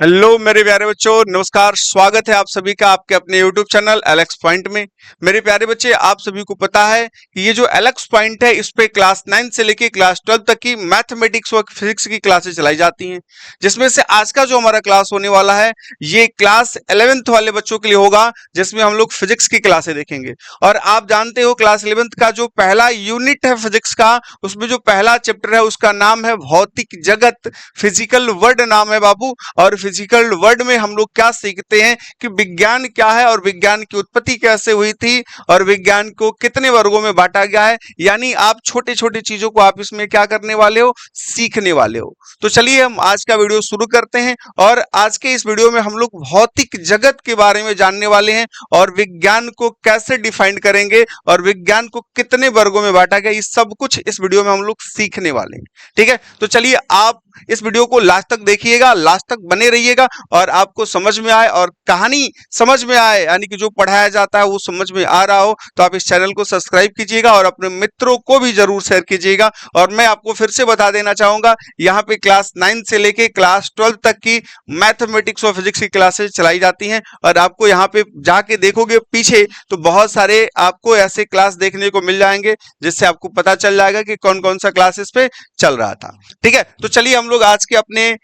Hello मेरे प्यारे बच्चों, नमस्कार। स्वागत है आप सभी का आपके अपने YouTube चैनल एलेक्स पॉइंट में। मेरे प्यारे बच्चे, आप सभी को पता है कि ये जो एलेक्स पॉइंट है, इस पे क्लास 9 से लेके क्लास 12 तक की मैथमेटिक्स और फिजिक्स की क्लासेस चलाई जाती हैं, जिसमें से आज का जो हमारा क्लास होने वाला है ये क्लास 11th वाले बच्चों के लिए होगा, जिसमें हम लोग फिजिक्स की क्लासें देखेंगे। और आप जानते हो क्लास 11th का जो पहला यूनिट है फिजिक्स का, उसमें जो पहला चैप्टर है उसका नाम है भौतिक जगत, फिजिकल वर्ल्ड नाम है बाबू। और फिजिकल वर्ल्ड में हम लोग क्या सीखते हैं कि विज्ञान क्या है और विज्ञान की उत्पत्ति कैसे हुई थी और विज्ञान को कितने वर्गों में बांटा गया है। यानी आप छोटे छोटे चीजों को आप इसमें क्या करने वाले हो, सीखने वाले हो। तो चलिए हम आज का वीडियो शुरू करते हैं। और आज के इस वीडियो में हम लोग भौतिक जगत के बारे में जानने वाले हैं और विज्ञान को कैसे डिफाइन करेंगे और विज्ञान को कितने वर्गों में बांटा गया, ये सब कुछ इस वीडियो में हम लोग सीखने वाले हैं। ठीक है, तो चलिए आप इस वीडियो को लास्ट तक देखिएगा, लास्ट तक बने रहिएगा और आपको समझ में आए और कहानी समझ में आए, यानी कि जो पढ़ाया जाता है वो समझ में आ रहा हो, तो आप इस चैनल को सब्सक्राइब कीजिएगा और अपने मित्रों को भी जरूर शेयर कीजिएगा। और मैं आपको फिर से बता देना चाहूंगा, यहाँ पे क्लास 9 से लेके क्लास 12 तक की मैथमेटिक्स और फिजिक्स की क्लासेस चलाई जाती हैं। और आपको यहाँ पे जाके देखोगे पीछे तो बहुत सारे आपको ऐसे क्लास देखने को मिल जाएंगे, जिससे आपको पता चल जाएगा कि कौन कौन सा क्लास इस पे चल रहा था। ठीक है, तो चलिए हम लोग आज के अपने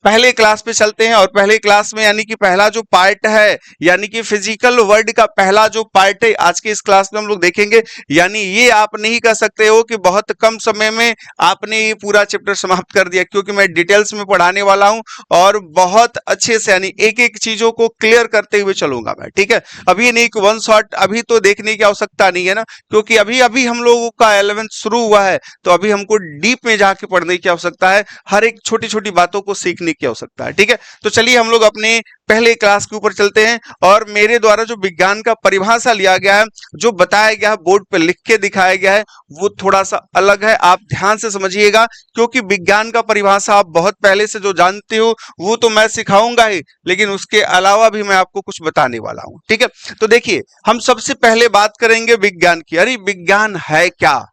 पहले क्लास पे चलते हैं। और पहले क्लास में यानी कि पहला जो पार्ट है, यानी कि फिजिकल वर्ल्ड का पहला जो पार्ट है, आज के इस क्लास में हम लोग देखेंगे। यानी ये आप नहीं कह सकते हो कि बहुत कम समय में आपने ये पूरा चैप्टर समाप्त कर दिया, क्योंकि मैं डिटेल्स में पढ़ाने वाला हूं और बहुत अच्छे से, यानी एक एक चीजों को क्लियर करते हुए चलूंगा मैं। ठीक है, अभी नहीं कि वन शॉट अभी तो देखने की आवश्यकता नहीं है ना, क्योंकि अभी अभी हम लोगों का 11th शुरू हुआ है, तो अभी हमको डीप में जाके पढ़ने की आवश्यकता है, हर एक छोटी छोटी बातों को सीखने की आवश्यकता है। ठीक है, तो चलिए हम लोग अपने पहले क्लास के ऊपर चलते हैं। और मेरे द्वारा जो विज्ञान का परिभाषा लिया गया है, जो बताया गया है, बोर्ड पे लिख के दिखाया गया है, वो थोड़ा सा अलग है। आप ध्यान से समझिएगा, क्योंकि विज्ञान का परिभाषा आप बहुत पहले से जो जानते हो वो तो मैं सिखाऊंगा ही, लेकिन उसके अलावा भी मैं आपको कुछ बताने वाला हूं। ठीक है, तो देखिए हम सबसे पहले बात करेंगे विज्ञान की। अरे विज्ञान है क्या?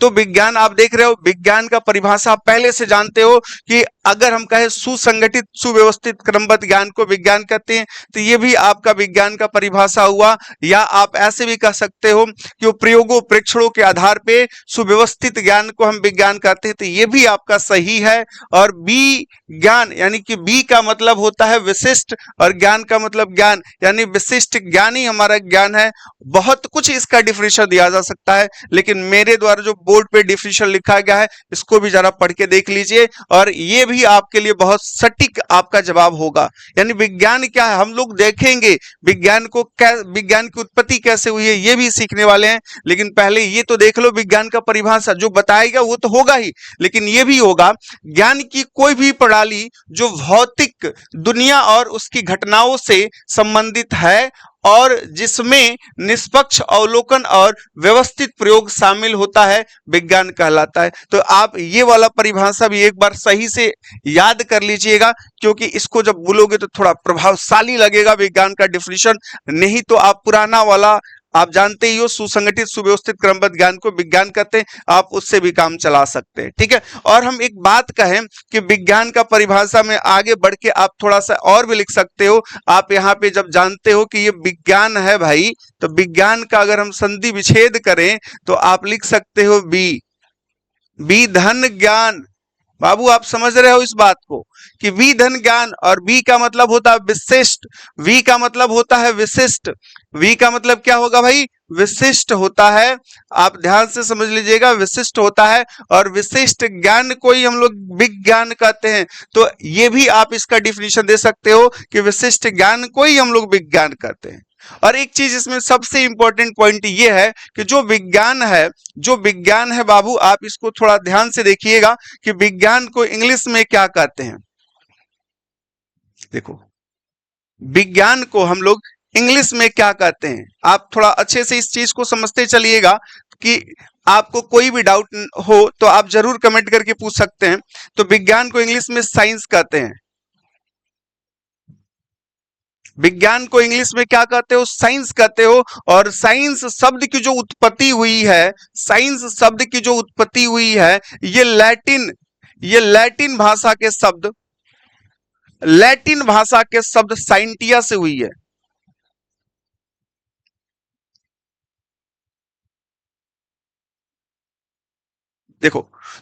तो विज्ञान आप देख रहे हो, विज्ञान का परिभाषा आप पहले से जानते हो कि अगर हम कहें सुसंगठित सुव्यवस्थित क्रमबद्ध ज्ञान को विज्ञान कहते हैं, तो ये भी आपका विज्ञान का परिभाषा हुआ। या आप ऐसे भी कह सकते हो कि वो प्रयोगों प्रेक्षणों के आधार पे सुव्यवस्थित ज्ञान को हम विज्ञान कहते हैं, तो ये भी आपका सही है। और बी ज्ञान, यानी कि बी का मतलब होता है विशिष्ट और ज्ञान का मतलब ज्ञान, यानी विशिष्ट ज्ञान ही हमारा ज्ञान है। बहुत कुछ इसका डिफिनेशन दिया जा सकता है, लेकिन मेरे द्वारा जो बोर्ड पे डिफिनेशन लिखा गया है इसको भी जरा पढ़ के देख लीजिए, और ये भी आपके लिए बहुत सटीक आपका जवाब होगा। यानी विज्ञान क्या है हम लोग देखेंगे, विज्ञान को विज्ञान की उत्पत्ति कैसे हुई है ये भी सीखने वाले हैं। लेकिन पहले ये तो देख लो, विज्ञान का परिभाषा जो बताएगा वो तो होगा ही, लेकिन ये भी होगा ज्ञान की कोई भी प्रणाली जो भौतिक दुनिया और उसकी घटनाओं से संबंधित है और जिसमें निष्पक्ष अवलोकन और व्यवस्थित प्रयोग शामिल होता है, विज्ञान कहलाता है। तो आप ये वाला परिभाषा भी एक बार सही से याद कर लीजिएगा, क्योंकि इसको जब बोलोगे तो थोड़ा प्रभावशाली लगेगा विज्ञान का डिफिनेशन। नहीं तो आप पुराना वाला आप जानते ही हो, सुसंगठित सुव्यवस्थित क्रमबद्ध ज्ञान को विज्ञान कहते हैं, आप उससे भी काम चला सकते हैं। ठीक है, और हम एक बात कहें कि विज्ञान का परिभाषा में आगे बढ़ के आप थोड़ा सा और भी लिख सकते हो। आप यहाँ पे जब जानते हो कि ये विज्ञान है भाई, तो विज्ञान का अगर हम संधि विच्छेद करें तो आप लिख सकते हो बी, बी धन ज्ञान। बाबू आप समझ रहे हो इस बात को कि वी धन ज्ञान, और वी का मतलब होता है विशिष्ट, वी का मतलब होता है विशिष्ट। वी का मतलब क्या होगा भाई? विशिष्ट होता है। आप ध्यान से समझ लीजिएगा, विशिष्ट होता है। और विशिष्ट ज्ञान को ही हम लोग विज्ञान कहते हैं। तो ये भी आप इसका डिफिनेशन दे सकते हो कि विशिष्ट ज्ञान को ही हम लोग विज्ञान कहते हैं। और एक चीज इसमें सबसे इंपॉर्टेंट पॉइंट ये है कि जो विज्ञान है, जो विज्ञान है बाबू, आप इसको थोड़ा ध्यान से देखिएगा कि विज्ञान को इंग्लिश में क्या कहते हैं। देखो, विज्ञान को हम लोग इंग्लिश में क्या कहते हैं, आप थोड़ा अच्छे से इस चीज को समझते चलिएगा। कि आपको कोई भी डाउट हो तो आप जरूर कमेंट करके पूछ सकते हैं। तो विज्ञान को इंग्लिश में साइंस कहते हैं। विज्ञान को इंग्लिश में क्या कहते हो? साइंस कहते हो। और साइंस शब्द की जो उत्पत्ति हुई है, साइंस शब्द की जो उत्पत्ति हुई है, ये लैटिन भाषा के शब्द, लैटिन भाषा के शब्द साइंटिया से हुई है। देखो,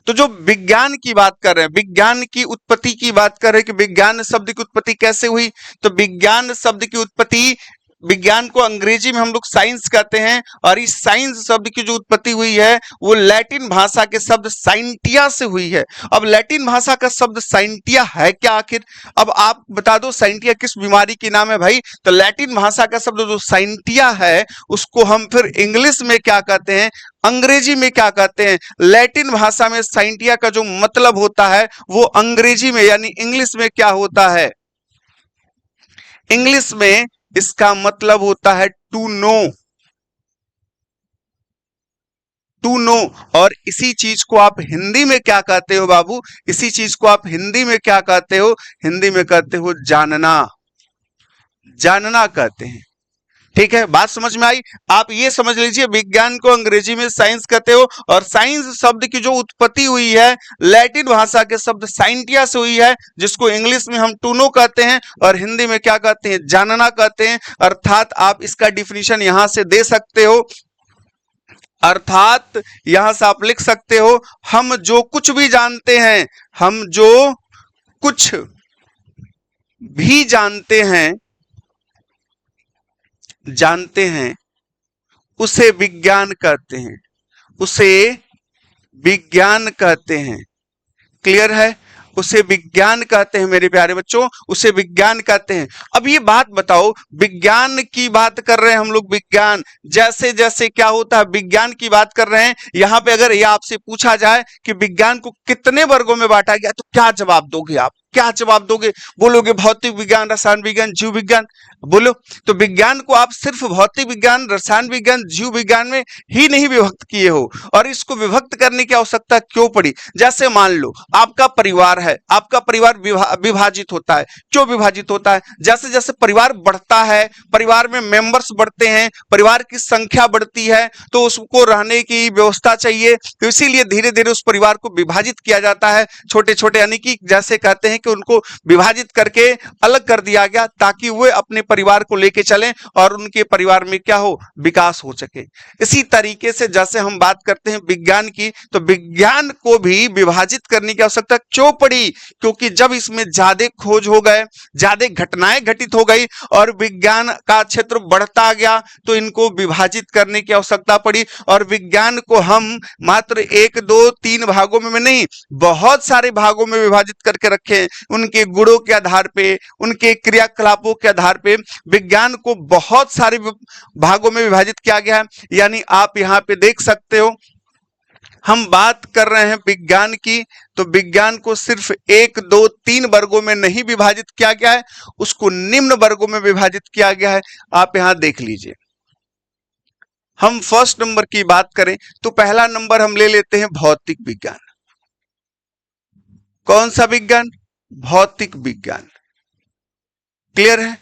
तो जो विज्ञान की बात कर रहे हैं, विज्ञान की उत्पत्ति की बात कर रहे हैं कि विज्ञान शब्द की उत्पत्ति कैसे हुई, तो विज्ञान शब्द की उत्पत्ति, विज्ञान को अंग्रेजी में हम लोग साइंस कहते हैं, और इस साइंस शब्द की जो उत्पत्ति हुई है वो लैटिन भाषा के शब्द साइंटिया से हुई है। अब लैटिन भाषा का शब्द साइंटिया है क्या आखिर? अब आप बता दो साइंटिया किस बीमारी की नाम है भाई? तो लैटिन भाषा का शब्द जो साइंटिया है उसको हम फिर इंग्लिश में क्या कहते हैं, अंग्रेजी में क्या कहते हैं? लैटिन भाषा में साइंटिया का जो मतलब होता है वो अंग्रेजी में यानी इंग्लिश में क्या होता है? इंग्लिश में इसका मतलब होता है टू नो, टू नो। और इसी चीज को आप हिंदी में क्या कहते हो बाबू? इसी चीज को आप हिंदी में क्या कहते हो? हिंदी में कहते हो जानना, जानना कहते हैं। ठीक है, बात समझ में आई? आप ये समझ लीजिए विज्ञान को अंग्रेजी में साइंस कहते हो, और साइंस शब्द की जो उत्पत्ति हुई है लैटिन भाषा के शब्द साइंटिया से हुई है, जिसको इंग्लिश में हम टू नो कहते हैं और हिंदी में क्या कहते हैं? जानना कहते हैं। अर्थात आप इसका डिफिनीशन यहां से दे सकते हो, अर्थात यहां से आप लिख सकते हो, हम जो कुछ भी जानते हैं, हम जो कुछ भी जानते हैं, जानते हैं उसे विज्ञान कहते हैं, उसे विज्ञान कहते हैं। क्लियर है? उसे विज्ञान कहते हैं मेरे प्यारे बच्चों, उसे विज्ञान कहते हैं। अब ये बात बताओ, विज्ञान की बात कर रहे हैं हम लोग, विज्ञान जैसे जैसे क्या होता है, विज्ञान की बात कर रहे हैं। यहां पे अगर ये आपसे पूछा जाए कि विज्ञान को कितने वर्गों में बांटा गया, तो क्या जवाब दोगे आप? क्या जवाब दोगे? बोलोगे भौतिक विज्ञान, रसायन विज्ञान, जीव विज्ञान। बोलो, तो विज्ञान को आप सिर्फ भौतिक विज्ञान, रसायन विज्ञान, जीव विज्ञान में ही नहीं विभक्त किए हो, और इसको विभक्त करने की आवश्यकता क्यों पड़ी? जैसे मान लो आपका परिवार है, आपका परिवार विभाजित होता है। क्यों विभाजित होता है? जैसे जैसे परिवार बढ़ता है, परिवार में मेंबर्स बढ़ते हैं, परिवार की संख्या बढ़ती है, तो उसको रहने की व्यवस्था चाहिए, तो इसीलिए धीरे धीरे उस परिवार को विभाजित किया जाता है छोटे छोटे, यानी कि जैसे कहते हैं कि उनको विभाजित करके अलग कर दिया गया ताकि वे अपने परिवार को लेके चलें और उनके परिवार में क्या हो, विकास हो सके। इसी तरीके से जैसे हम बात करते हैं विज्ञान की, तो विज्ञान को भी विभाजित करने की आवश्यकता क्यों पड़ी? क्योंकि जब इसमें ज्यादा खोज हो गए, ज्यादा घटनाएं घटित हो गई और विज्ञान का क्षेत्र बढ़ता गया, तो इनको विभाजित करने की आवश्यकता पड़ी। और विज्ञान को हम मात्र एक दो तीन भागों में नहीं, बहुत सारे भागों में विभाजित करके रखे, उनके गुणों के आधार पे, उनके क्रियाकलापों के आधार पे विज्ञान को बहुत सारे भागों में विभाजित किया गया है। यानी आप यहां पे देख सकते हो, हम बात कर रहे हैं विज्ञान की, तो विज्ञान को सिर्फ एक दो तीन वर्गों में नहीं विभाजित किया गया है, उसको निम्न वर्गों में विभाजित किया गया है। आप यहां देख लीजिए, हम फर्स्ट नंबर की बात करें तो पहला नंबर हम ले लेते हैं भौतिक विज्ञान। कौन सा विज्ञान? भौतिक विज्ञान। क्लियर है?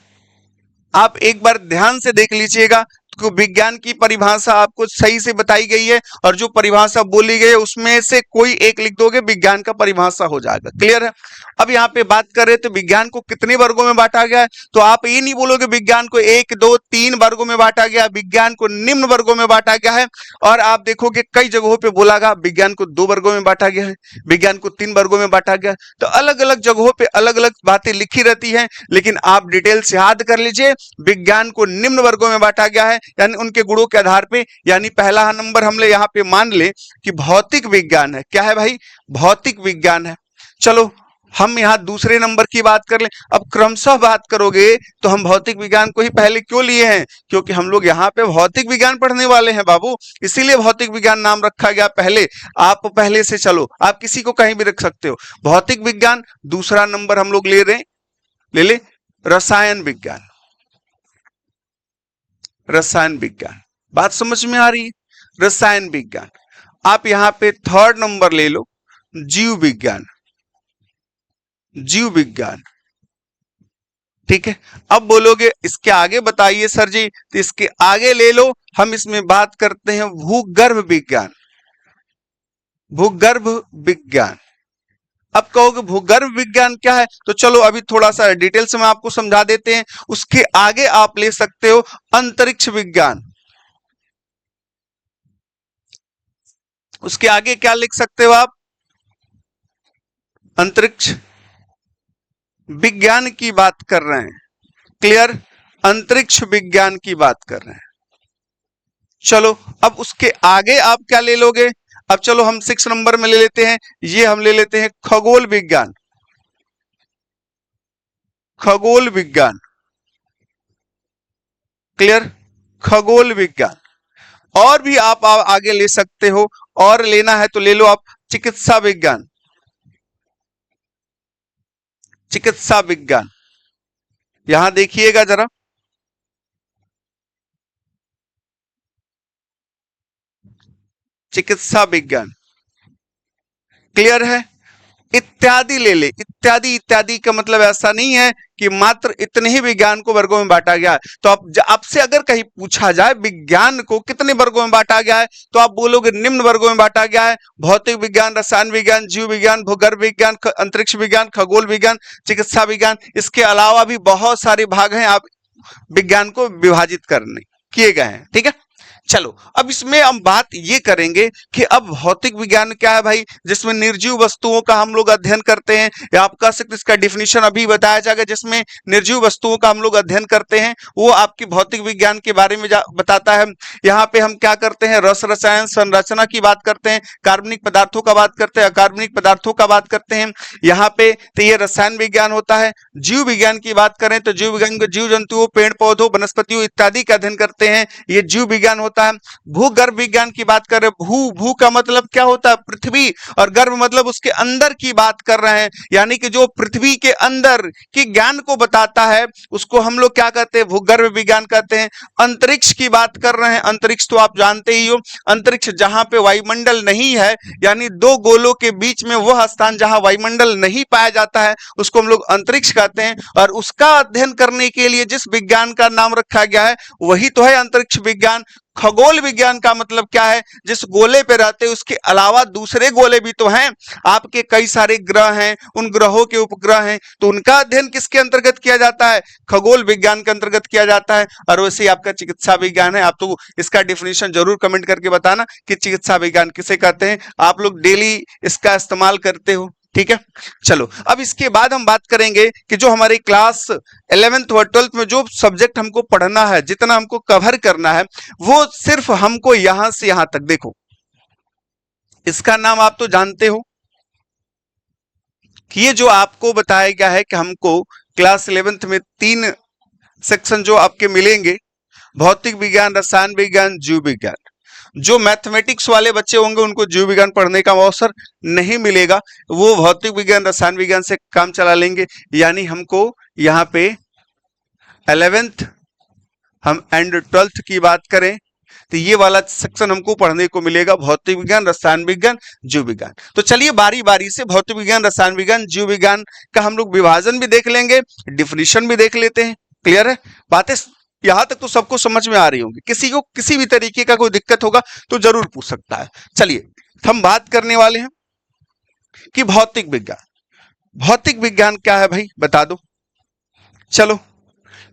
आप एक बार ध्यान से देख लीजिएगा, तो विज्ञान की परिभाषा आपको सही से बताई गई है, और जो परिभाषा बोली गई है उसमें से कोई एक लिख दोगे, विज्ञान का परिभाषा हो जाएगा। क्लियर है? अब यहाँ पे बात कर रहे थे विज्ञान को कितने वर्गों में बांटा गया है, तो आप ये नहीं बोलोगे विज्ञान को एक दो तीन वर्गों में बांटा गया, विज्ञान को निम्न वर्गों में बांटा गया है। और आप देखोगे कई जगहों पे बोला गया विज्ञान को दो वर्गों में बांटा गया है, विज्ञान को तीन वर्गों में बांटा गया। तो अलग अलग जगहों पे अलग अलग बातें लिखी रहती हैं, लेकिन आप डिटेल से याद कर लीजिए, विज्ञान को निम्न वर्गों में बांटा गया है, यानी उनके गुणों के आधार पे। यानी पहला नंबर हम ले यहाँ पे मान ले कि भौतिक विज्ञान है। क्या है भाई? भौतिक विज्ञान है। चलो हम यहाँ दूसरे नंबर की बात कर लें। अब क्रमशः बात करोगे तो हम भौतिक विज्ञान को ही पहले क्यों लिए हैं? क्योंकि हम लोग यहाँ पे भौतिक विज्ञान पढ़ने वाले हैं बाबू, इसीलिए भौतिक विज्ञान नाम रखा गया पहले। आप पहले से चलो, आप किसी को कहीं भी रख सकते हो। भौतिक विज्ञान। दूसरा नंबर हम लोग ले रहे हैं, ले ले रसायन विज्ञान। रसायन विज्ञान, बात समझ में आ रही है? रसायन विज्ञान। आप यहां पे थर्ड नंबर ले लो, जीव विज्ञान। जीव विज्ञान, ठीक है। अब बोलोगे इसके आगे बताइए सर जी, तो इसके आगे ले लो, हम इसमें बात करते हैं भूगर्भ विज्ञान। भूगर्भ विज्ञान, अब कहोगे भूगर्भ विज्ञान क्या है, तो चलो अभी थोड़ा सा डिटेल से मैं आपको समझा देते हैं। उसके आगे आप ले सकते हो अंतरिक्ष विज्ञान। उसके आगे क्या लिख सकते हो आप, अंतरिक्ष विज्ञान की बात कर रहे हैं। क्लियर, अंतरिक्ष विज्ञान की बात कर रहे हैं। चलो अब उसके आगे आप क्या ले लोगे, अब चलो हम 6 नंबर में ले लेते हैं, ये हम ले लेते हैं खगोल विज्ञान। खगोल विज्ञान, क्लियर, खगोल विज्ञान। और भी आप आगे ले सकते हो, और लेना है तो ले लो आप चिकित्सा विज्ञान। चिकित्सा विज्ञान, यहां देखिएगा जरा, चिकित्सा विज्ञान। क्लियर है, इत्यादि ले ले। इत्यादि, इत्यादि का मतलब ऐसा नहीं है कि मात्र इतने ही विज्ञान को वर्गों में बांटा गया है। तो अब आपसे अगर कहीं पूछा जाए विज्ञान को कितने वर्गों में बांटा गया है, तो आप बोलोगे निम्न वर्गों में बांटा गया है: भौतिक विज्ञान, रसायन विज्ञान, जीव विज्ञान, भूगर्भ विज्ञान, अंतरिक्ष विज्ञान, खगोल विज्ञान, चिकित्सा विज्ञान। इसके अलावा भी बहुत सारे भाग हैं, आप विज्ञान को विभाजित करने किए गए हैं। ठीक है, चलो अब इसमें हम बात ये करेंगे कि अब भौतिक विज्ञान क्या है भाई, जिसमें निर्जीव वस्तुओं का हम लोग अध्ययन करते हैं, या आप कह सकते इसका डिफिनीशन अभी बताया जाएगा। जिसमें निर्जीव वस्तुओं का हम लोग अध्ययन करते हैं वो आपकी भौतिक विज्ञान के बारे में बताता है। यहाँ पे हम क्या करते हैं, रस रसायन संरचना की बात करते हैं, कार्बनिक पदार्थों का बात करते हैं, अकार्बनिक पदार्थों का बात करते हैं यहाँ पे, तो ये रसायन विज्ञान होता है। जीव विज्ञान की बात करें तो जीव विज्ञान को जीव जंतुओं, पेड़ पौधों, वनस्पतियों इत्यादि का अध्ययन करते हैं, ये जीव विज्ञान होता है। भूगर्भ विज्ञान की बात कर रहे हैं, भू का मतलब क्या होता है, पृथ्वी, और गर्भ मतलब उसके अंदर की बात कर रहे हैं, यानी कि जो पृथ्वी के अंदर के ज्ञान को बताता है उसको हम लोग क्या कहते हैं, भूगर्भ विज्ञान कहते हैं। अंतरिक्ष की बात कर रहे हैं, अंतरिक्ष तो आप जानते ही हो, अंतरिक्ष जहां पे वायुमंडल नहीं है, यानी दो गोलों के बीच में वह स्थान जहां वायुमंडल नहीं पाया जाता है उसको हम लोग अंतरिक्ष कहते हैं। और उसका अध्ययन करने के लिए जिस विज्ञान का नाम रखा गया है वही तो है अंतरिक्ष विज्ञान। खगोल विज्ञान का मतलब क्या है, जिस गोले पे रहते हैं उसके अलावा दूसरे गोले भी तो हैं, आपके कई सारे ग्रह हैं, उन ग्रहों के उपग्रह हैं, तो उनका अध्ययन किसके अंतर्गत किया जाता है, खगोल विज्ञान के अंतर्गत किया जाता है। और वैसे ही आपका चिकित्सा विज्ञान है, आप तो इसका डिफिनेशन जरूर कमेंट करके बताना कि चिकित्सा विज्ञान किसे कहते हैं, आप लोग डेली इसका इस्तेमाल करते हो। ठीक है, चलो अब इसके बाद हम बात करेंगे कि जो हमारे क्लास 11th और 12th में जो सब्जेक्ट हमको पढ़ना है, जितना हमको कवर करना है, वो सिर्फ हमको यहां से यहां तक, देखो इसका नाम आप तो जानते हो कि ये जो आपको बताया गया है कि हमको क्लास 11th में 3 सेक्शन जो आपके मिलेंगे, भौतिक विज्ञान, रसायन विज्ञान, जीव विज्ञान। जो मैथमेटिक्स वाले बच्चे होंगे उनको जीव विज्ञान पढ़ने का अवसर नहीं मिलेगा, वो भौतिक विज्ञान, रसायन विज्ञान से काम चला लेंगे। यानी हमको यहाँ पे 11th हम एंड 12th की बात करें तो ये वाला सेक्शन हमको पढ़ने को मिलेगा, भौतिक विज्ञान, रसायन विज्ञान, जीव विज्ञान। तो चलिए बारी बारी से भौतिक विज्ञान, रसायन विज्ञान, जीव विज्ञान का हम लोग विभाजन भी देख लेंगे, डिफिनीशन भी देख लेते हैं। क्लियर है, बातें यहां तक तो सबको समझ में आ रही होंगी, किसी को किसी भी तरीके का कोई दिक्कत होगा तो जरूर पूछ सकता है। चलिए हम बात करने वाले हैं कि भौतिक विज्ञान। भौतिक विज्ञान क्या है भाई, बता दो। चलो,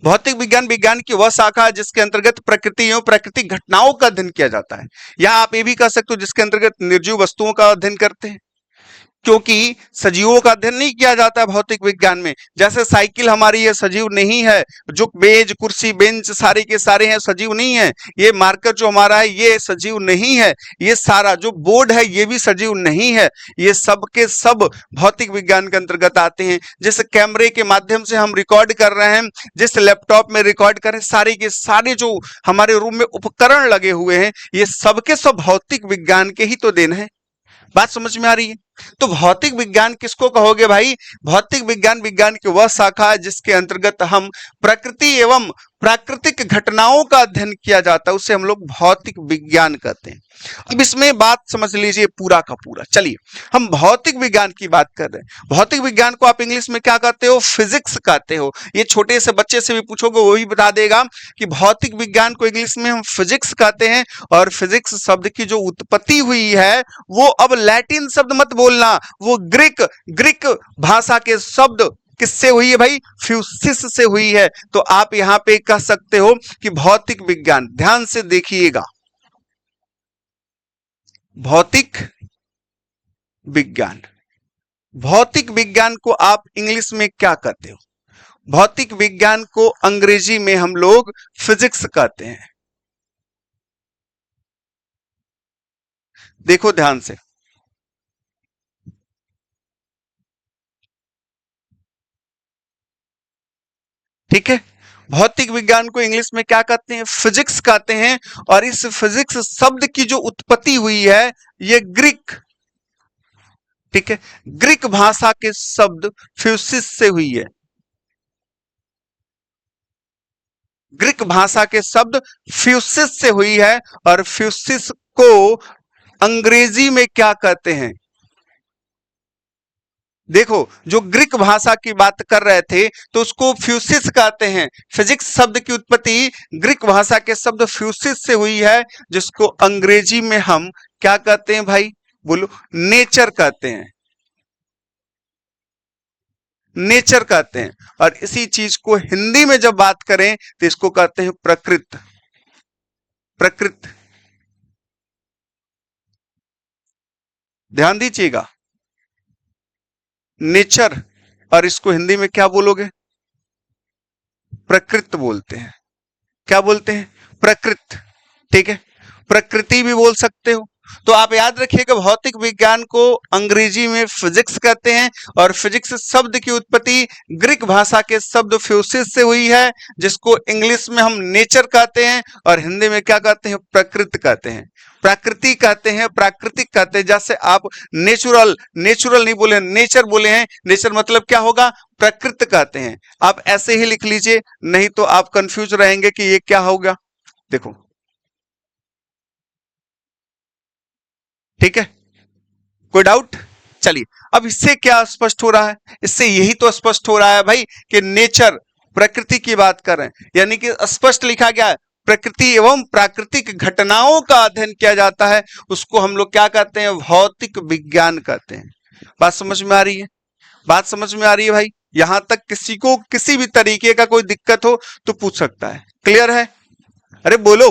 भौतिक विज्ञान विज्ञान की वह शाखा है जिसके अंतर्गत प्रकृति एवं प्राकृतिक घटनाओं का अध्ययन किया जाता है, या आप ये भी कह सकते हो जिसके अंतर्गत निर्जीव वस्तुओं का अध्ययन करते हैं, क्योंकि सजीवों का अध्ययन नहीं किया जाता है भौतिक विज्ञान में। जैसे साइकिल हमारी ये सजीव नहीं है, जो मेज कुर्सी बेंच सारे के सारे हैं सजीव नहीं है, ये मार्कर जो हमारा है ये सजीव नहीं है, ये सारा जो बोर्ड है ये भी सजीव नहीं है, ये सब के सब भौतिक विज्ञान के अंतर्गत आते हैं। जिस कैमरे के माध्यम से हम रिकॉर्ड कर रहे हैं, जिस लैपटॉप में रिकॉर्ड कर रहे हैं, सारे के सारे जो हमारे रूम में उपकरण लगे हुए हैं ये सबके सब भौतिक विज्ञान के ही तो देन है। बात समझ में आ रही है? तो भौतिक विज्ञान किसको कहोगे भाई, भौतिक विज्ञान विज्ञान की वह शाखा है जिसके अंतर्गत हम प्रकृति एवं प्राकृतिक घटनाओं का अध्ययन किया जाता है, उसे हम लोग भौतिक विज्ञान कहते हैं। अब इसमें बात समझ लीजिए पूरा का पूरा। चलिए हम भौतिक विज्ञान की बात कर रहे हैं। भौतिक विज्ञान को आप इंग्लिश में क्या कहते हो, फिजिक्स कहते हो। ये छोटे से बच्चे से भी पूछोगे वो भी बता देगा कि भौतिक विज्ञान को इंग्लिश में हम फिजिक्स कहते हैं। और फिजिक्स शब्द की जो उत्पत्ति हुई है वो अब लैटिन शब्द मत बोलना, वो ग्रीक ग्रीक भाषा के शब्द किससे हुई है भाई? फ्यूसिस से हुई है। तो आप यहां पे कह सकते हो कि भौतिक विज्ञान, ध्यान से देखिएगा, भौतिक विज्ञान, भौतिक विज्ञान को आप इंग्लिश में क्या कहते हो? भौतिक विज्ञान को अंग्रेजी में हम लोग फिजिक्स कहते हैं। देखो ध्यान से, ठीक है। भौतिक विज्ञान को इंग्लिश में क्या कहते हैं? फिजिक्स कहते हैं। और इस फिजिक्स शब्द की जो उत्पत्ति हुई है ये ग्रीक, ठीक है, ग्रीक भाषा के शब्द फ्यूसिस से हुई है। ग्रीक भाषा के शब्द फ्यूसिस से हुई है। और फ्यूसिस को अंग्रेजी में क्या कहते हैं? देखो, जो ग्रीक भाषा की बात कर रहे थे तो उसको फ्यूसिस कहते हैं। फिजिक्स शब्द की उत्पत्ति ग्रीक भाषा के शब्द फ्यूसिस से हुई है, जिसको अंग्रेजी में हम क्या कहते हैं भाई? बोलो, नेचर कहते हैं, नेचर कहते हैं। और इसी चीज को हिंदी में जब बात करें तो इसको कहते हैं प्रकृति, प्रकृति। ध्यान दीजिएगा, नेचर, और इसको हिंदी में क्या बोलोगे? प्रकृति बोलते हैं। क्या बोलते हैं? प्रकृति, ठीक है। प्रकृति भी बोल सकते हो। तो आप याद रखिएगा, भौतिक विज्ञान को अंग्रेजी में फिजिक्स कहते हैं। और फिजिक्स शब्द की उत्पत्ति ग्रीक भाषा के शब्द फ्यूसिस से हुई है, जिसको इंग्लिश में हम नेचर कहते हैं और हिंदी में क्या कहते हैं? प्रकृति कहते हैं, प्रकृति कहते हैं, प्राकृतिक कहते हैं। जैसे आप नेचुरल, नेचुरल नहीं बोले, नेचर बोले हैं। नेचर मतलब क्या होगा? प्रकृति कहते हैं। आप ऐसे ही लिख लीजिए, नहीं तो आप कंफ्यूज रहेंगे कि ये क्या होगा। देखो, ठीक है, कोई डाउट? चलिए, अब इससे क्या स्पष्ट हो रहा है? इससे यही तो स्पष्ट हो रहा है भाई कि नेचर, प्रकृति की बात कर रहे हैं, यानी कि स्पष्ट लिखा गया है प्रकृति एवं प्राकृतिक घटनाओं का अध्ययन किया जाता है, उसको हम लोग क्या कहते हैं? भौतिक विज्ञान कहते हैं। बात समझ में आ रही है? बात समझ में आ रही है भाई? यहां तक किसी को किसी भी तरीके का कोई दिक्कत हो तो पूछ सकता है। क्लियर है? अरे बोलो।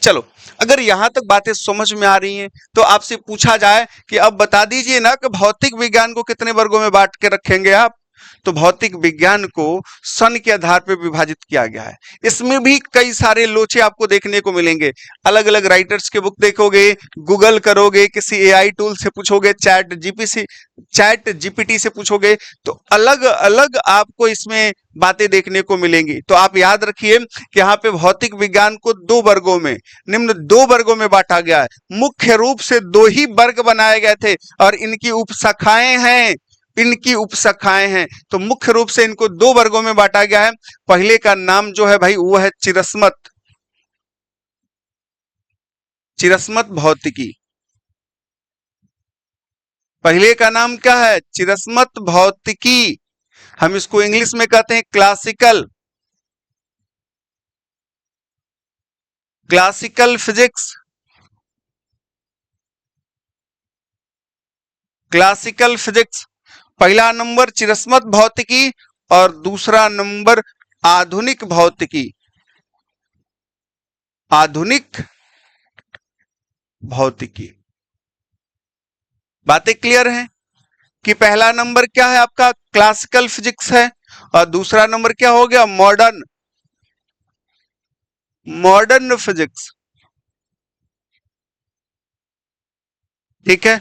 चलो, अगर यहां तक बातें समझ में आ रही हैं तो आपसे पूछा जाए कि अब बता दीजिए ना कि भौतिक विज्ञान को कितने वर्गों में बांट के रखेंगे आप? तो भौतिक विज्ञान को सन के आधार पर विभाजित किया गया है। इसमें भी कई सारे लोचे आपको देखने को मिलेंगे। अलग अलग राइटर्स के बुक देखोगे, गूगल करोगे, किसी एआई टूल से पूछोगे, चैट जीपीटी से पूछोगे, तो अलग अलग आपको इसमें बातें देखने को मिलेंगी। तो आप याद रखिए कि यहाँ पे भौतिक विज्ञान को दो वर्गों में, निम्न दो वर्गों में बांटा गया है। मुख्य रूप से दो ही वर्ग बनाए गए थे और इनकी उपशाखाएं हैं, इनकी उपशाखाएं हैं। तो मुख्य रूप से इनको दो वर्गों में बांटा गया है। पहले का नाम जो है भाई वो है चिरस्मत, चिरस्मत भौतिकी। पहले का नाम क्या है? चिरस्मत भौतिकी। हम इसको इंग्लिश में कहते हैं classical, classical physics, classical physics. पहला नंबर चिरस्मत भौतिकी और दूसरा नंबर आधुनिक भौतिकी, आधुनिक भौतिकी। बातें क्लियर हैं कि पहला नंबर क्या है आपका? क्लासिकल फिजिक्स है और दूसरा नंबर क्या हो गया? मॉडर्न, मॉडर्न फिजिक्स, ठीक है।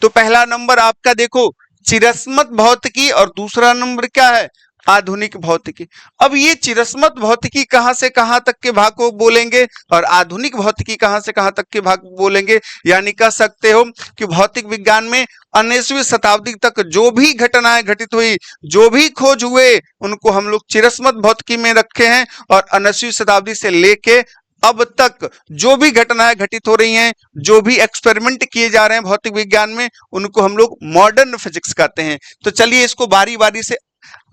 तो पहला नंबर आपका देखो चिरस्मत भौतिकी और दूसरा नंबर क्या है? आधुनिक भौतिकी। अब ये चिरस्मत भौतिकी कहां से कहां तक के भाग को बोलेंगे और आधुनिक भौतिकी कहां से कहां तक के भाग को बोलेंगे? यानी कह सकते हो कि भौतिक विज्ञान में 19वीं शताब्दी तक जो भी घटनाएं घटित हुई, जो भी खोज हुए, उनको हम लोग चिरस्मत भौतिकी में रखे हैं। और 19वीं शताब्दी से लेके अब तक जो भी घटनाएं घटित हो रही हैं, जो भी एक्सपेरिमेंट किए जा रहे हैं भौतिक विज्ञान में, उनको हम लोग मॉडर्न फिजिक्स कहते हैं। तो चलिए इसको बारी बारी से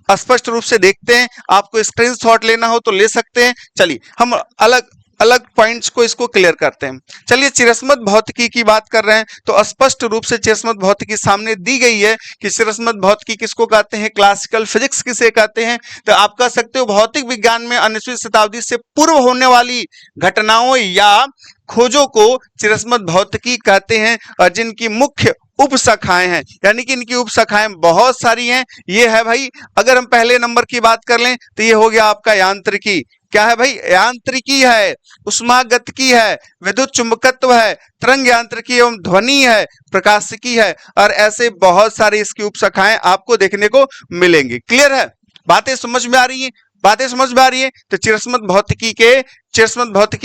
स्पष्ट रूप से देखते हैं। आपको स्क्रीनशॉट लेना हो तो ले सकते हैं। चलिए हम अलग अलग पॉइंट्स को इसको क्लियर करते हैं। चलिए चिरस्मत भौतिकी की बात कर रहे हैं तो स्पष्ट रूप से चिरस्मत भौतिकी सामने दी गई है कि चिरस्मत भौतिकी किसको कहते हैं, क्लासिकल फिजिक्स किसे कहते हैं। तो आप कह सकते हो भौतिक विज्ञान में 19वीं शताब्दी से पूर्व होने वाली घटनाओं या खोजों को चिरस्मत भौतिकी कहते हैं, और जिनकी मुख्य उपशाखाएं हैं, यानी कि इनकी उपशाखाएं बहुत सारी हैं। ये है भाई, अगर हम पहले नंबर की बात कर लें तो ये हो गया आपका यांत्रिकी। क्या है भाई, यांत्रिकी है, उष्मागतिकी है, विद्युत चुंबकत्व है, तरंग यांत्रिकी एवं ध्वनि है, प्रकाशिकी है, और ऐसे बहुत सारी इसकी उपशाखाएं आपको देखने को मिलेंगी। क्लियर है, बातें समझ में आ रही है, बातें समझ में आ रही है। तो चिरस्मत भौतिकी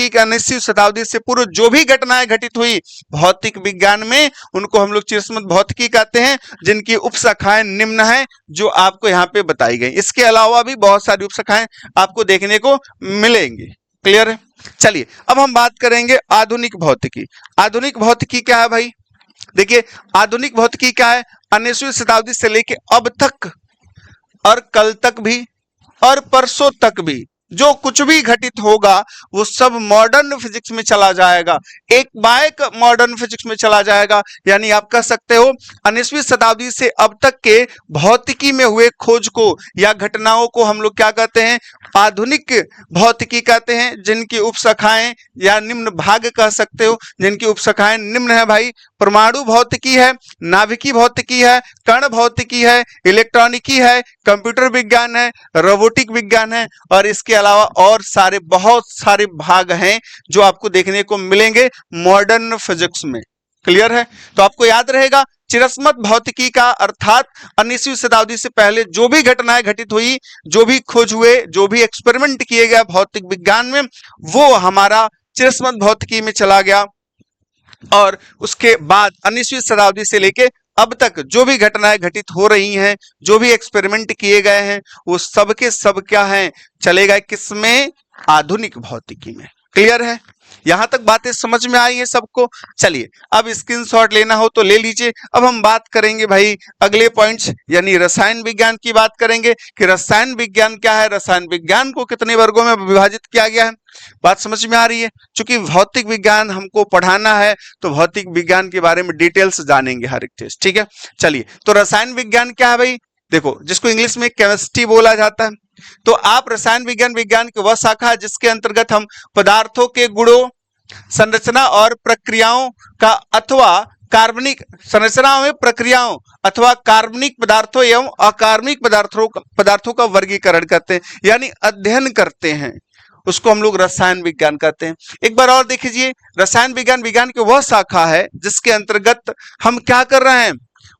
के 19वीं शताब्दी से पूर्व जो भी घटनाएं घटित हुई भौतिक विज्ञान में, उनको हम लोग चिरस्मत भौतिकी कहते हैं, जिनकी उपशाखाएं निम्न हैं जो आपको यहाँ पे बताई गई। इसके अलावा भी बहुत सारी उपशाखाएं आपको देखने को मिलेंगी। क्लियर है, चलिए अब हम बात करेंगे आधुनिक भौतिकी। आधुनिक भौतिकी क्या है भाई, देखिए आधुनिक भौतिकी क्या है, 19वीं शताब्दी से लेके अब तक और कल तक भी और परसों तक भी जो कुछ भी घटित होगा वो सब मॉडर्न फिजिक्स में चला जाएगा, एक बाइक मॉडर्न फिजिक्स में चला जाएगा। यानी आप कह सकते हो 19वीं शताब्दी से अब तक के भौतिकी में हुए खोज को या घटनाओं को हम लोग क्या कहते हैं, आधुनिक भौतिकी कहते हैं, जिनकी उपशाखाएं या निम्न भाग कह सकते हो, जिनकी उपशाखाएं निम्न है भाई। परमाणु भौतिकी है, नाभिकीय भौतिकी है, कण भौतिकी है, इलेक्ट्रॉनिकी है, कंप्यूटर विज्ञान है, रोबोटिक विज्ञान है, और इसके अलावा और सारे बहुत सारे भाग हैं जो आपको देखने को मिलेंगे मॉडर्न फिजिक्स में। क्लियर है, तो आपको याद रहेगा चिरस्मत भौतिकी का अर्थात 19वीं शताब्दी से पहले जो भी घटनाएं घटित हुई, जो भी खोज हुए, जो भी एक्सपेरिमेंट किए गए भौतिक विज्ञान में, वो हमारा चिरस्मत भौतिकी में चला गया। और उसके बाद 19वीं शताब्दी से लेके अब तक जो भी घटनाएं घटित हो रही हैं, जो भी एक्सपेरिमेंट किए गए हैं, वो सब के सब क्या हैं, चले गए किसमें, आधुनिक भौतिकी में। क्लियर है, यहां तक बातें समझ में आई है सबको। चलिए अब स्क्रीनशॉट लेना हो तो ले लीजिए। अब हम बात करेंगे भाई अगले पॉइंट्स यानी रसायन विज्ञान की बात करेंगे कि रसायन विज्ञान क्या है, रसायन विज्ञान को कितने वर्गों में विभाजित किया गया है। बात समझ में आ रही है, क्योंकि भौतिक विज्ञान हमको पढ़ाना है तो भौतिक विज्ञान के बारे में डिटेल्स जानेंगे हर एक चीज। ठीक है, चलिए तो रसायन विज्ञान क्या है भाई, देखो जिसको इंग्लिश में केमिस्ट्री बोला जाता है। तो आप रसायन विज्ञान की वह शाखा है जिसके अंतर्गत हम पदार्थों के गुणों, संरचना और प्रक्रियाओं का अथवा कार्बनिक संरचनाओं में प्रक्रियाओं अथवा कार्बनिक पदार्थों एवं अकार्बनिक पदार्थों का वर्गीकरण करते हैं, यानी अध्ययन करते हैं, उसको हम लोग रसायन विज्ञान कहते हैं। एक बार और देख लीजिए, रसायन विज्ञान की वह शाखा है जिसके अंतर्गत हम क्या कर रहे हैं,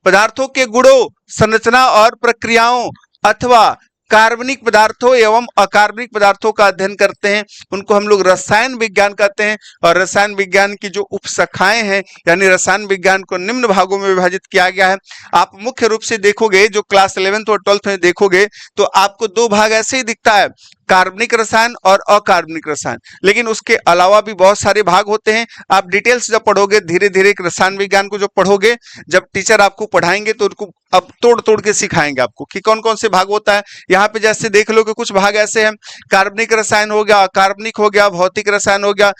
पदार्थों के गुणों, संरचना और प्रक्रियाओं अथवा कार्बनिक पदार्थों एवं अकार्बनिक पदार्थों का अध्ययन करते हैं, उनको हम लोग रसायन विज्ञान कहते हैं। और रसायन विज्ञान की जो उपशाखाएं हैं, यानी रसायन विज्ञान को निम्न भागों में विभाजित किया गया है। आप मुख्य रूप से देखोगे, जो क्लास 11th और 12th में देखोगे तो आपको दो भाग ऐसे ही दिखता है, कार्बनिक रसायन और अकार्बनिक रसायन, लेकिन उसके अलावा भी बहुत सारे भाग होते हैं। आप डिटेल्स जब पढ़ोगे, धीरे धीरे रसायन विज्ञान को जब पढ़ोगे, जब टीचर आपको पढ़ाएंगे तो उनको अब तोड़ तोड़ के सिखाएंगे आपको कि कौन कौन से भाग होता है। यहाँ पे जैसे देख लो कि कुछ भाग ऐसे हैं, कार्बनिक रसायन हो गया, अकार्बनिक हो गया, भौतिक रसायन हो गया,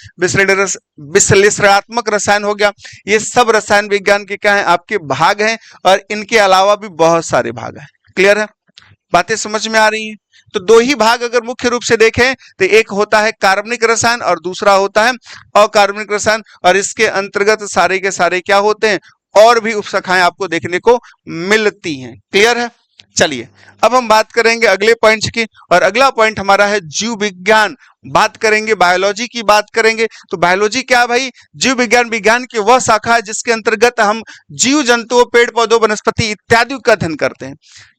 विश्लेषणात्मक रसायन हो गया। ये सब रसायन विज्ञान के क्या है, आपके भाग हैं, और इनके अलावा भी बहुत सारे भाग हैं। क्लियर है, बातें समझ में आ रही हैं। तो दो ही भाग अगर मुख्य रूप से देखें तो एक होता है कार्बनिक रसायन और दूसरा होता है अकार्बनिक रसायन, और इसके अंतर्गत सारे के सारे क्या होते हैं, और भी उपशाखाएं आपको देखने को मिलती हैं। क्लियर है, चलिए अब हम बात करेंगे अगले पॉइंट की, और अगला पॉइंट हमारा है जीव विज्ञान। बात करेंगे बायोलॉजी की, बात करेंगे तो बायोलॉजी क्या है भाई, जीव विज्ञान की वह शाखा है जिसके अंतर्गत हम जीव जंतुओं, पेड़ पौधों, वनस्पति इत्यादि का अध्ययन करते हैं।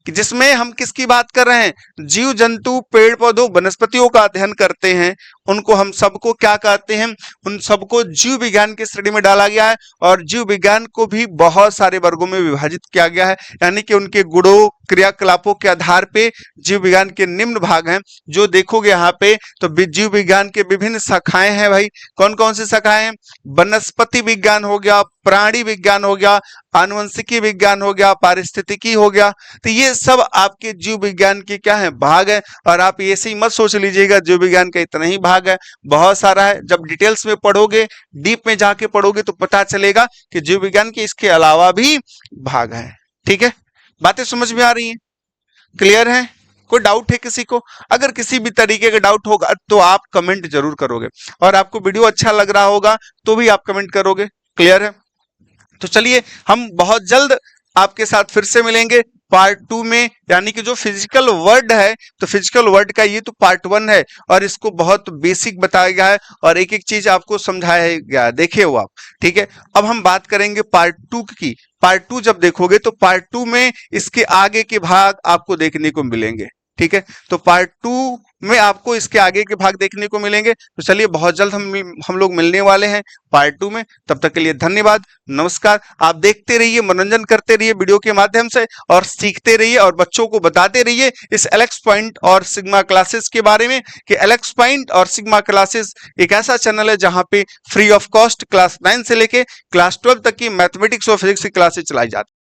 कि जिसमें हम किसकी बात कर रहे हैं, जीव जंतु, पेड़ पौधों, वनस्पतियों का अध्ययन करते हैं। उनको हम सबको क्या कहते हैं, उन सबको जीव विज्ञान की श्रेणी में डाला गया है। और जीव विज्ञान को भी बहुत सारे वर्गों में विभाजित किया गया है, यानी कि उनके गुणों, क्रियाकलापों के आधार पे जीव विज्ञान के निम्न भाग हैं जो देखोगे यहाँ पे, तो जीव विज्ञान के विभिन्न शाखाएं हैं भाई। कौन कौन सी शाखाएं हैं? वनस्पति विज्ञान हो गया, प्राणी विज्ञान हो गया, आनुवंशिकी विज्ञान हो गया, पारिस्थितिकी हो गया। तो ये सब आपके जीव विज्ञान के क्या है? भाग है। और आप ऐसे ही मत सोच लीजिएगा जीव विज्ञान का इतना ही भाग है, बहुत सारा है। जब डिटेल्स में पढ़ोगे, डीप में जाके पढ़ोगे तो पता चलेगा कि जीव विज्ञान के इसके अलावा भी भाग है। ठीक है, बातें समझ में आ रही हैं? क्लियर है? कोई डाउट है किसी को? अगर किसी भी तरीके का डाउट होगा तो आप कमेंट जरूर करोगे, और आपको वीडियो अच्छा लग रहा होगा तो भी आप कमेंट करोगे। क्लियर है? तो चलिए हम बहुत जल्द आपके साथ फिर से मिलेंगे पार्ट 2 में, यानी कि जो फिजिकल वर्ड है, तो फिजिकल वर्ड का ये तो पार्ट 1 है और इसको बहुत बेसिक बताया गया है और एक एक चीज आपको समझाया गया है, देखे हो आप। ठीक है, अब हम बात करेंगे पार्ट 2 की। पार्ट 2 जब देखोगे तो पार्ट 2 में इसके आगे के भाग आपको देखने को मिलेंगे। ठीक है, तो पार्ट 2 में आपको इसके आगे के भाग देखने को मिलेंगे। तो चलिए बहुत जल्द हम लोग मिलने वाले हैं पार्ट 2 में। तब तक के लिए धन्यवाद, नमस्कार। आप देखते रहिए, मनोरंजन करते रहिए वीडियो के माध्यम से, और सीखते रहिए और बच्चों को बताते रहिए इस एलेक्स पॉइंट और सिग्मा क्लासेस के बारे में, कि एलेक्स पॉइंट और सिग्मा क्लासेस एक ऐसा चैनल है जहां पे फ्री ऑफ कॉस्ट क्लास 9 से लेके क्लास 12 तक की मैथमेटिक्स और फिजिक्स की क्लासेस चलाई जाती है।